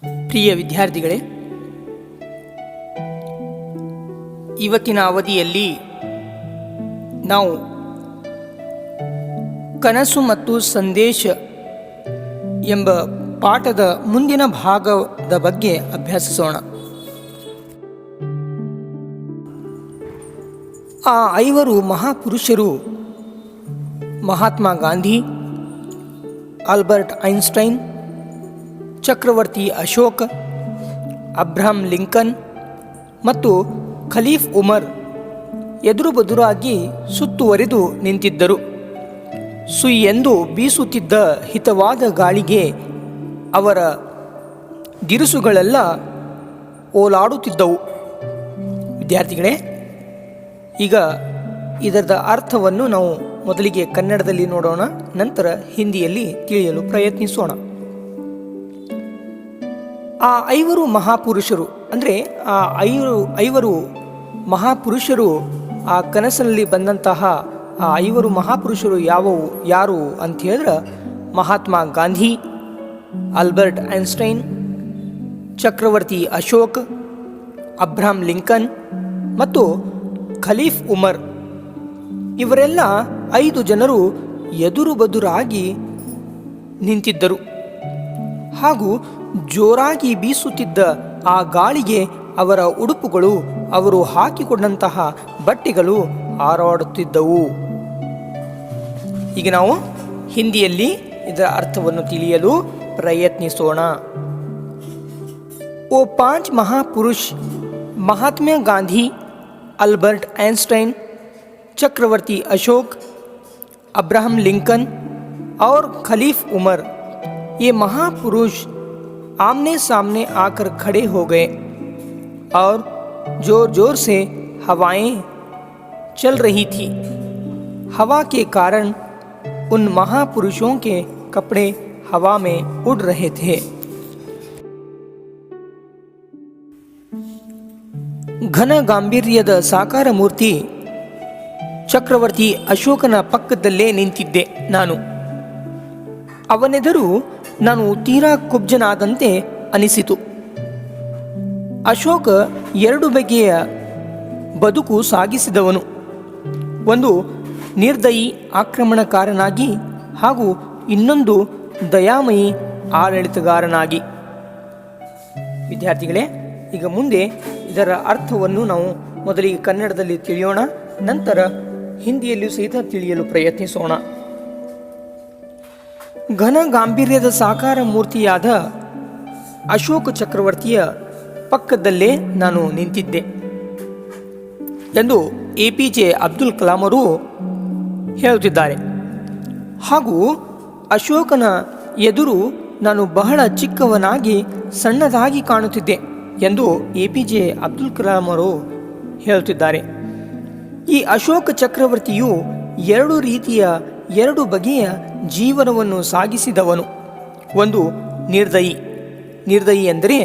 ಪ್ರಿಯ ವಿದ್ಯಾರ್ಥಿಗಳೇ, ಇವತ್ತಿನ ಅವಧಿಯಲ್ಲಿ ನಾವು ಕನಸು ಮತ್ತು ಸಂದೇಶ ಎಂಬ ಪಾಠದ ಮುಂದಿನ ಭಾಗದ ಬಗ್ಗೆ ಅಭ್ಯಸಿಸೋಣ. ಆ 5 ಮಹಾಪುರುಷರು ಮಹಾತ್ಮ ಗಾಂಧಿ, ಆಲ್ಬರ್ಟ್ ಐನ್ಸ್ಟೈನ್, ಚಕ್ರವರ್ತಿ ಅಶೋಕ್, ಅಬ್ರಹಂ ಲಿಂಕನ್ ಮತ್ತು ಖಲೀಫ್ ಉಮರ್ ಎದುರು ಬದುರಾಗಿ ಸುತ್ತುವರಿದು ನಿಂತಿದ್ದರು. ಸುಯ್ಯೆಂದು ಬೀಸುತ್ತಿದ್ದ ಹಿತವಾದ ಗಾಳಿಗೆ ಅವರ ದಿರಿಸುಗಳೆಲ್ಲ ಓಲಾಡುತ್ತಿದ್ದವು. ವಿದ್ಯಾರ್ಥಿಗಳೇ, ಈಗ ಇದರ ಅರ್ಥವನ್ನು ನಾವು ಮೊದಲಿಗೆ ಕನ್ನಡದಲ್ಲಿ ನೋಡೋಣ, ನಂತರ ಹಿಂದಿಯಲ್ಲಿ ತಿಳಿಯಲು ಪ್ರಯತ್ನಿಸೋಣ. ಆ 5 ಮಹಾಪುರುಷರು ಅಂದರೆ ಆ 5 ಮಹಾಪುರುಷರು, ಆ ಕನಸಿನಲ್ಲಿ ಬಂದಂತಹ ಆ 5 ಮಹಾಪುರುಷರು ಯಾರು ಅಂತ ಹೇಳಿದ್ರೆ ಮಹಾತ್ಮ ಗಾಂಧಿ, ಆಲ್ಬರ್ಟ್ ಐನ್ಸ್ಟೈನ್, ಚಕ್ರವರ್ತಿ ಅಶೋಕ್, ಅಬ್ರಹಂ ಲಿಂಕನ್ ಮತ್ತು ಖಲೀಫ್ ಉಮರ್. ಇವರೆಲ್ಲ 5 ಜನರು ಎದುರು ಬದುರಾಗಿ ನಿಂತಿದ್ದರು. ಹಾಗೂ ಜೋರಾಗಿ ಬೀಸುತ್ತಿದ್ದ ಆ ಗಾಳಿಗೆ ಅವರ ಉಡುಪುಗಳು, ಅವರು ಹಾಕಿಕೊಂಡಂತಹ ಬಟ್ಟೆಗಳು ಹಾರಾಡುತ್ತಿದ್ದವು. ಈಗ ನಾವು ಹಿಂದಿಯಲ್ಲಿ ಇದರ ಅರ್ಥವನ್ನು ತಿಳಿಯಲು ಪ್ರಯತ್ನಿಸೋಣ. वो 5 महापुरुष महात्मा गांधी, अल्बर्ट आइंस्टाइन, चक्रवर्ती अशोक, अब्राहम लिंकन और खलीफ उमर, ये महापुरुष आमने सामने आकर खड़े हो गए और जोर जोर से हवाएं चल रही थी. हवा के कारण उन महापुरुषों के कपड़े हवा में उड़ रहे थे. ಘನ ಗಾಂಭೀರ್ಯದ ಸಾಕಾರ ಮೂರ್ತಿ ಚಕ್ರವರ್ತಿ ಅಶೋಕನ ಪಕ್ಕದಲ್ಲೇ ನಿಂತಿದ್ದೆ ನಾನು. ಅವನೆದುರು ನಾನು ತೀರಾ ಕುಬ್ಜನಾದಂತೆ ಅನಿಸಿತು. ಅಶೋಕ 2 ಬಗೆಯ ಬದುಕು ಸಾಗಿಸಿದವನು. ಒಂದು ನಿರ್ದಯಿ ಆಕ್ರಮಣಕಾರನಾಗಿ ಹಾಗೂ ಇನ್ನೊಂದು ದಯಾಮಯಿ ಆಡಳಿತಗಾರನಾಗಿ. ವಿದ್ಯಾರ್ಥಿಗಳೇ, ಈಗ ಮುಂದೆ ಇದರ ಅರ್ಥವನ್ನು ನಾವು ಮೊದಲಿಗೆ ಕನ್ನಡದಲ್ಲಿ ತಿಳಿಯೋಣ, ನಂತರ ಹಿಂದಿಯಲ್ಲಿಯೂ ಸಹಿತ ತಿಳಿಯಲು ಪ್ರಯತ್ನಿಸೋಣ. ಘನ ಗಾಂಭೀರ್ಯದ ಸಾಕಾರ ಮೂರ್ತಿಯಾದ ಅಶೋಕ ಚಕ್ರವರ್ತಿಯ ಪಕ್ಕದಲ್ಲೇ ನಾನು ನಿಂತಿದ್ದೆ ಎಂದು APJ ಅಬ್ದುಲ್ ಕಲಾಂ ಅವರು ಹೇಳುತ್ತಿದ್ದಾರೆ. ಹಾಗೂ ಅಶೋಕನ ಎದುರು ನಾನು ಬಹಳ ಚಿಕ್ಕವನಾಗಿ ಸಣ್ಣದಾಗಿ ಕಾಣುತ್ತಿದ್ದೆ ಎಂದು APJ ಅಬ್ದುಲ್ ಕಲಾಂ ಅವರು ಹೇಳುತ್ತಿದ್ದಾರೆ. ಈ ಅಶೋಕ ಚಕ್ರವರ್ತಿಯು 2 ಬಗೆಯ ಜೀವನವನ್ನು ಸಾಗಿಸಿದವನು. ಒಂದು ನಿರ್ದಯಿ ಎಂದರೆ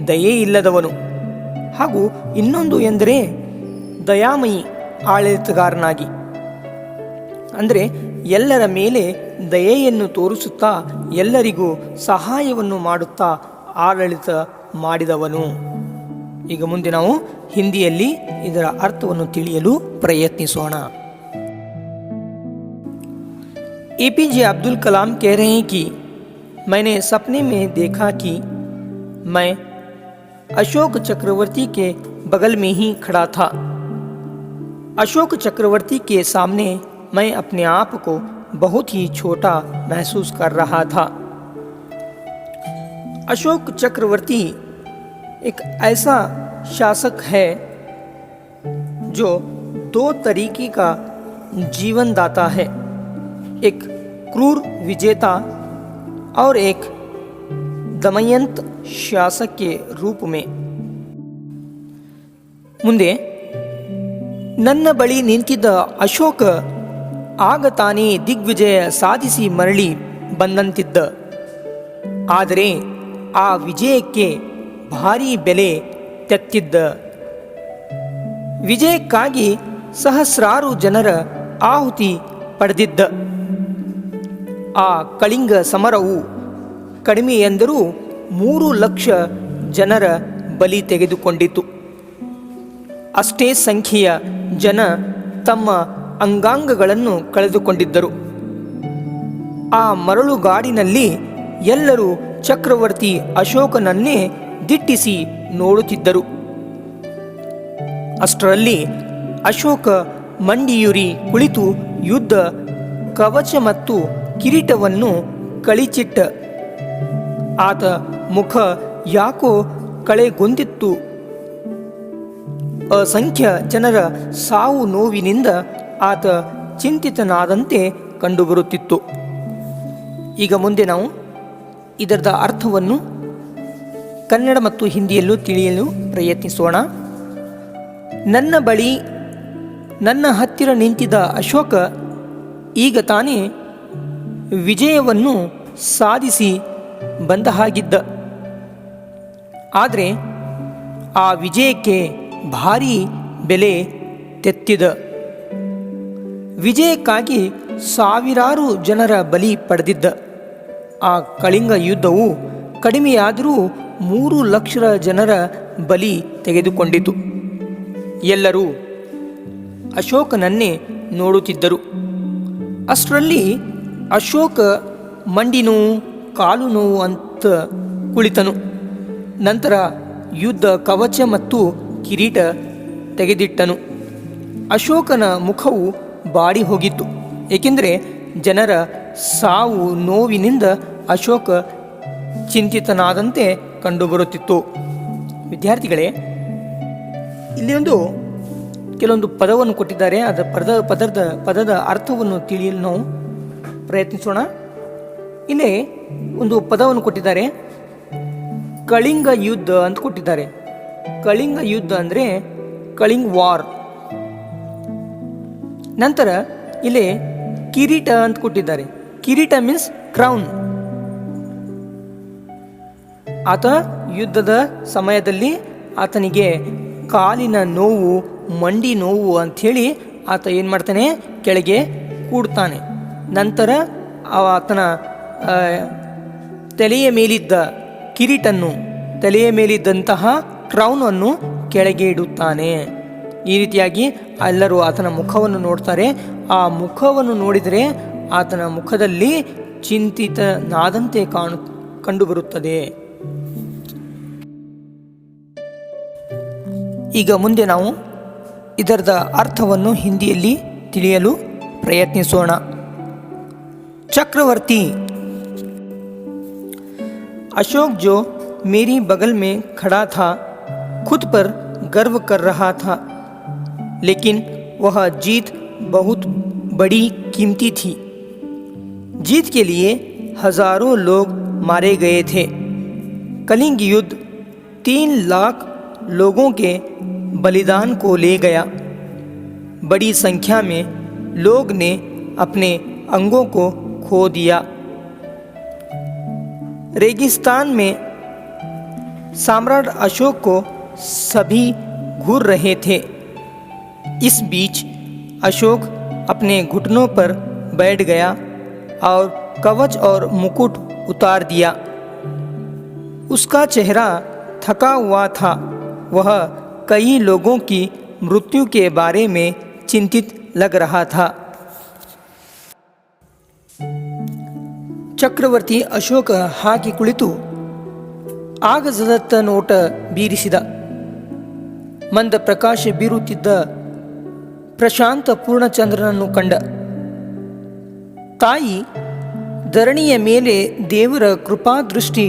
ದಯೆ ಇಲ್ಲದವನು, ಹಾಗೂ ಇನ್ನೊಂದು ಎಂದರೆ ದಯಾಮಯಿ ಆಡಳಿತಗಾರನಾಗಿ, ಅಂದರೆ ಎಲ್ಲರ ಮೇಲೆ ದಯೆಯನ್ನು ತೋರಿಸುತ್ತಾ ಎಲ್ಲರಿಗೂ ಸಹಾಯವನ್ನು ಮಾಡುತ್ತಾ ಆಡಳಿತ ಮಾಡಿದವನು. ಈಗ ಮುಂದೆ ನಾವು ಹಿಂದಿಯಲ್ಲಿ ಇದರ ಅರ್ಥವನ್ನು ತಿಳಿಯಲು ಪ್ರಯತ್ನಿಸೋಣ. APJ अब्दुल कलाम कह रहे हैं कि मैंने सपने में देखा कि मैं अशोक चक्रवर्ती के बगल में ही खड़ा था. अशोक चक्रवर्ती के सामने मैं अपने आप को बहुत ही छोटा महसूस कर रहा था. अशोक चक्रवर्ती एक ऐसा शासक है जो 2 तरीके का जीवन दाता है, एक क्रूर विजेता और एक दमयंत शासक के रूप में. ಮುಂದೆ ನನ್ನ ಬಳಿ ನಿಂತಿದ್ದ ಅಶೋಕ ಆಗ ತಾನೇ ದಿಗ್ವಿಜಯ ಸಾಧಿಸಿ ಮರಳಿ ಬಂದಂತಿದ್ದ. ಆದರೆ ಆ ವಿಜಯಕ್ಕೆ ಭಾರೀ ಬೆಲೆ ತೆತ್ತಿದ್ದ. ವಿಜಯಕ್ಕಾಗಿ ಸಹಸ್ರಾರು ಜನರ ಆಹುತಿ ಪಡೆದಿದ್ದ. ಆ ಕಳಿಂಗ ಸಮರವು ಕಡಿಮೆ ಎಂದರೂ 3 ಲಕ್ಷ ಜನರ ಬಲಿ ತೆಗೆದುಕೊಂಡಿತು. ಅಷ್ಟೇ ಸಂಖ್ಯೆಯ ಜನ ತಮ್ಮ ಅಂಗಾಂಗಗಳನ್ನು ಕಳೆದುಕೊಂಡಿದ್ದರು. ಆ ಮರಳುಗಾಡಿನಲ್ಲಿ ಎಲ್ಲರೂ ಚಕ್ರವರ್ತಿ ಅಶೋಕನನ್ನೇ ದಿಟ್ಟಿಸಿ ನೋಡುತ್ತಿದ್ದರು. ಅಷ್ಟರಲ್ಲಿ ಅಶೋಕ ಮಂಡಿಯೂರಿ ಕುಳಿತು ಯುದ್ಧ ಕವಚ ಮತ್ತು ಕಿರೀಟವನ್ನು ಕಳಿಚಿಟ್ಟ. ಆತ ಮುಖ ಯಾಕೋ ಕಳೆಗುಂದಿತ್ತು. ಅಸಂಖ್ಯ ಜನರ ಸಾವು ನೋವಿನಿಂದ ಆತ ಚಿಂತಿತನಾದಂತೆ ಕಂಡುಬರುತ್ತಿತ್ತು. ಈಗ ಮುಂದೆ ನಾವು ಇದರ ಅರ್ಥವನ್ನು ಕನ್ನಡ ಮತ್ತು ಹಿಂದಿಯಲ್ಲೂ ತಿಳಿಯಲು ಪ್ರಯತ್ನಿಸೋಣ. ನನ್ನ ಬಳಿ ನನ್ನ ಹತ್ತಿರ ನಿಂತಿದ್ದ ಅಶೋಕ ಈಗ ತಾನೇ ವಿಜಯವನ್ನು ಸಾಧಿಸಿ ಬಂದ ಹಾಗಿದ್ದ. ಆದರೆ ಆ ವಿಜಯಕ್ಕೆ ಭಾರೀ ಬೆಲೆ ತೆತ್ತಿದ. ವಿಜಯಕ್ಕಾಗಿ ಸಾವಿರಾರು ಜನರ ಬಲಿ ಪಡೆದಿದ್ದ. ಆ ಕಳಿಂಗ ಯುದ್ಧವು ಕಡಿಮೆಯಾದರೂ 3 ಲಕ್ಷ ಜನರ ಬಲಿ ತೆಗೆದುಕೊಂಡಿತು. ಎಲ್ಲರೂ ಅಶೋಕನನ್ನೇ ನೋಡುತ್ತಿದ್ದರು. ಅಷ್ಟರಲ್ಲಿ ಅಶೋಕ ಮಂಡಿ ನೋವು, ಕಾಲು ನೋವು ಅಂತ ಕುಳಿತನು. ನಂತರ ಯುದ್ಧ ಕವಚ ಮತ್ತು ಕಿರೀಟ ತೆಗೆದಿಟ್ಟನು. ಅಶೋಕನ ಮುಖವು ಬಾಡಿ ಹೋಗಿತ್ತು, ಏಕೆಂದರೆ ಜನರ ಸಾವು ನೋವಿನಿಂದ ಅಶೋಕ ಚಿಂತಿತನಾದಂತೆ ಕಂಡುಬರುತ್ತಿತ್ತು. ವಿದ್ಯಾರ್ಥಿಗಳೇ, ಇಲ್ಲಿ ಕೆಲವೊಂದು ಪದವನ್ನು ಕೊಟ್ಟಿದ್ದಾರೆ. ಅದರ ಪದದ ಅರ್ಥವನ್ನು ತಿಳಿಯಲು ನಾವು ಪ್ರಯತ್ನಿಸೋಣ. ಇಲ್ಲಿ ಒಂದು ಪದವನ್ನು ಕೊಟ್ಟಿದ್ದಾರೆ, ಕಳಿಂಗ ಯುದ್ಧ ಅಂತ ಕೊಟ್ಟಿದ್ದಾರೆ. ಕಳಿಂಗ ಯುದ್ಧ ಅಂದರೆ ಕಳಿಂಗ್ ವಾರ್. ನಂತರ ಇಲ್ಲಿ ಕಿರೀಟ ಅಂತ ಕೊಟ್ಟಿದ್ದಾರೆ. ಕಿರೀಟ ಮೀನ್ಸ್ ಕ್ರೌನ್. ಆತ ಯುದ್ಧದ ಸಮಯದಲ್ಲಿ ಆತನಿಗೆ ಕಾಲಿನ ನೋವು, ಮಂಡಿ ನೋವು ಅಂಥೇಳಿ ಆತ ಏನು ಮಾಡ್ತಾನೆ, ಕೆಳಗೆ ಕೂಡ್ತಾನೆ. ನಂತರ ಆತನ ತಲೆಯ ಮೇಲಿದ್ದ ಕಿರೀಟನ್ನು, ತಲೆಯ ಮೇಲಿದ್ದಂತಹ ಕ್ರೌನನ್ನು ಕೆಳಗೆ ಇಡುತ್ತಾನೆ. ಈ ರೀತಿಯಾಗಿ ಎಲ್ಲರೂ ಆತನ ಮುಖವನ್ನು ನೋಡ್ತಾರೆ. ಆ ಮುಖವನ್ನು ನೋಡಿದರೆ ಆತನ ಮುಖದಲ್ಲಿ ಚಿಂತಿತನಾದಂತೆ ಕಂಡುಬರುತ್ತದೆ. ಈಗ ಮುಂದೆ ನಾವು ಇದರ ಅರ್ಥವನ್ನು ಹಿಂದಿಯಲ್ಲಿ ತಿಳಿಯಲು ಪ್ರಯತ್ನಿಸೋಣ. चक्रवर्ती अशोक जो मेरी बगल में खड़ा था खुद पर गर्व कर रहा था, लेकिन वह जीत बहुत बड़ी कीमती थी. जीत के लिए हजारों लोग मारे गए थे. कलिंग युद्ध 3 लाख लोगों के बलिदान को ले गया. बड़ी संख्या में लोग ने अपने अंगों को खो दिया. रेगिस्तान में सम्राट अशोक को सभी घूर रहे थे. इस बीच अशोक अपने घुटनों पर बैठ गया और कवच और मुकुट उतार दिया. उसका चेहरा थका हुआ था. वह कई लोगों की मृत्यु के बारे में चिंतित लग रहा था. ಚಕ್ರವರ್ತಿ ಅಶೋಕ ಹಾಕಿ ಕುಳಿತು ಆಗಸದತ್ತ ನೋಟ ಬೀರಿಸಿದ. ಮಂದ ಪ್ರಕಾಶ ಬೀರುತ್ತಿದ್ದ ಪ್ರಶಾಂತ ಪೂರ್ಣಚಂದ್ರನನ್ನು ಕಂಡ. ತಾಯಿ ಧರಣಿಯ ಮೇಲೆ ದೇವರ ಕೃಪಾದೃಷ್ಟಿ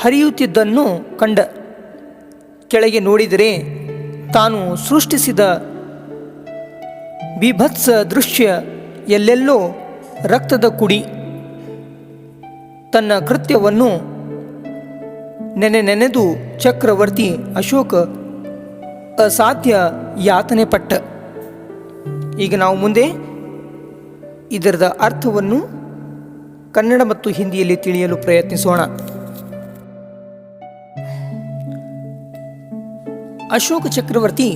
ಹರಿಯುತ್ತಿದ್ದನ್ನು ಕಂಡ. ಕೆಳಗೆ ನೋಡಿದರೆ ತಾನು ಸೃಷ್ಟಿಸಿದ ಬೀಭತ್ಸ ದೃಶ್ಯ, ಎಲ್ಲೆಲ್ಲೋ ರಕ್ತದ ಕುಡಿ. ತನ್ನ ಕೃತ್ಯವನ್ನು ನೆನೆದು ಚಕ್ರವರ್ತಿ ಅಶೋಕ ಅಸಾಧ್ಯ ಯಾತನೆ ಪಟ್ಟ. ಈಗ ನಾವು ಮುಂದೆ ಇದರ ಅರ್ಥವನ್ನು ಕನ್ನಡ ಮತ್ತು ಹಿಂದಿಯಲ್ಲಿ ತಿಳಿಯಲು ಪ್ರಯತ್ನಿಸೋಣ. ಅಶೋಕ ಚಕ್ರವರ್ತಿ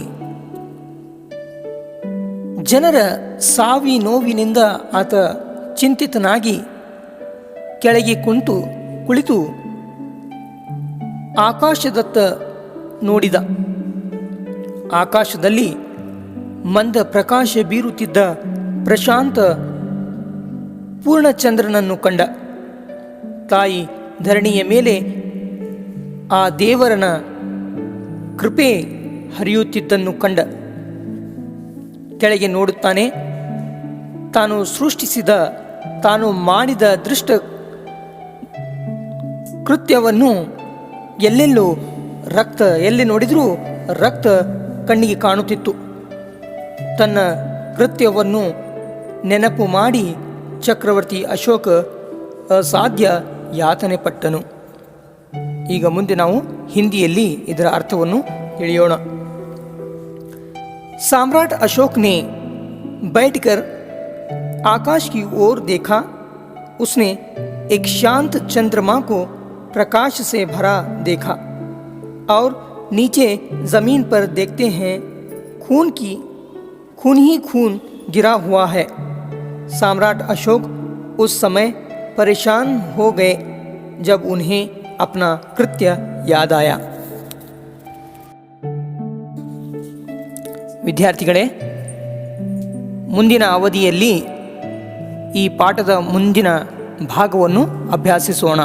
ಜನರ ಸಾವಿ ನೋವಿನಿಂದ ಆತ ಚಿಂತಿತನಾಗಿ ಕೆಳಗೆ ಕುಳಿತು ಆಕಾಶದತ್ತ ನೋಡಿದ. ಆಕಾಶದಲ್ಲಿ ಮಂದ ಪ್ರಕಾಶ ಬೀರುತ್ತಿದ್ದ ಪ್ರಶಾಂತ ಪೂರ್ಣಚಂದ್ರನನ್ನು ಕಂಡ. ತಾಯಿ ಧರಣಿಯ ಮೇಲೆ ಆ ದೇವರನ ಕೃಪೆ ಹರಿಯುತ್ತಿದ್ದನ್ನು ಕಂಡ. ಕೆಳಗೆ ನೋಡುತ್ತಾನೆ. ತಾನು ಸೃಷ್ಟಿಸಿದ, ತಾನು ಮಾಡಿದ ದೃಷ್ಟ ಕೃತ್ಯವನ್ನು ಎಲ್ಲೆಲ್ಲೂ ರಕ್ತ, ಎಲ್ಲಿ ನೋಡಿದರೂ ರಕ್ತ ಕಣ್ಣಿಗೆ ಕಾಣುತ್ತಿತ್ತು. ತನ್ನ ಕೃತ್ಯವನ್ನು ನೆನಪು ಮಾಡಿ ಚಕ್ರವರ್ತಿ ಅಶೋಕ ಅಸಾಧ್ಯ ಯಾತನೆ ಪಟ್ಟನು. ಈಗ ಮುಂದೆ ನಾವು ಹಿಂದಿಯಲ್ಲಿ ಇದರ ಅರ್ಥವನ್ನು ತಿಳಿಯೋಣ. सम्राट अशोक ने बैठकर आकाश की ओर देखा. उसने एक शांत चंद्रमा को प्रकाश से भरा देखा और नीचे जमीन पर देखते हैं खून ही खून गिरा हुआ है. सम्राट अशोक उस समय परेशान हो गए जब उन्हें अपना कृत्य याद आया. ವಿದ್ಯಾರ್ಥಿಗಳೇ, ಮುಂದಿನ ಅವಧಿಯಲ್ಲಿ ಈ ಪಾಠದ ಮುಂದಿನ ಭಾಗವನ್ನು ಅಭ್ಯಾಸಿಸೋಣ.